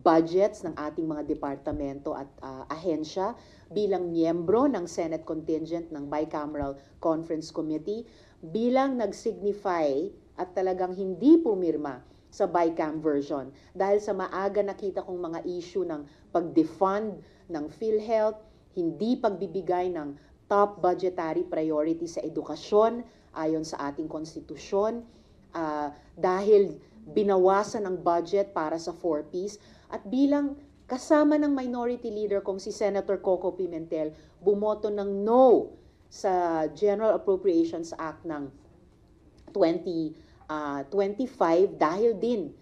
budgets ng ating mga departamento at ahensya bilang miyembro ng Senate contingent ng Bicameral Conference Committee, bilang nag-signify at talagang hindi pumirma sa BICAM version dahil sa maaga nakita kong mga issue ng pag-defund ng PhilHealth, hindi pagbibigay ng top budgetary priority sa edukasyon ayon sa ating konstitusyon, dahil binawasan ang budget para sa 4Ps, at bilang kasama ng Minority Leader kong si Senator Coco Pimentel, bumoto ng no sa General Appropriations Act ng 2025 dahil din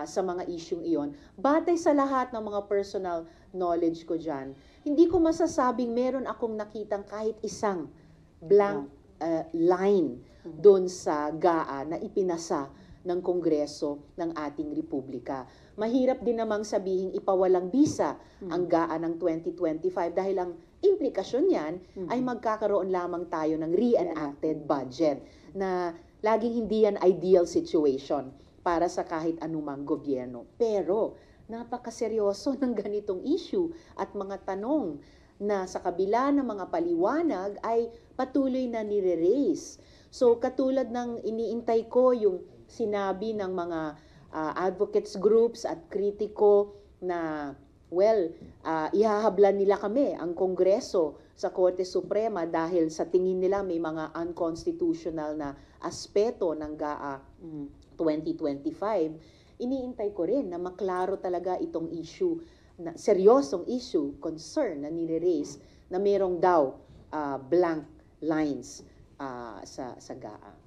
sa mga isyung iyon. Batay sa lahat ng mga personal knowledge ko dyan, hindi ko masasabing meron akong nakitang kahit isang blank line doon sa GAA na ipinasa ng Kongreso ng ating Republika. Mahirap din namang sabihing ipawalang bisa ang GAA ng 2025 dahil ang implikasyon niyan ay magkakaroon lamang tayo ng reenacted budget na laging hindi yan ideal situation para sa kahit anumang gobyerno. Pero napakaseryoso ng ganitong issue at mga tanong na sa kabila ng mga paliwanag ay patuloy na nire-raise. So katulad ng iniintay ko yung sinabi ng mga advocates groups at kritiko na, well, ihahablan nila kami, ang Kongreso, sa Korte Suprema dahil sa tingin nila may mga unconstitutional na aspeto ng GAA 2025, iniintay ko rin na maklaro talaga itong issue, na seryosong issue, concern na nire-raise na merong daw blank lines sa GAA.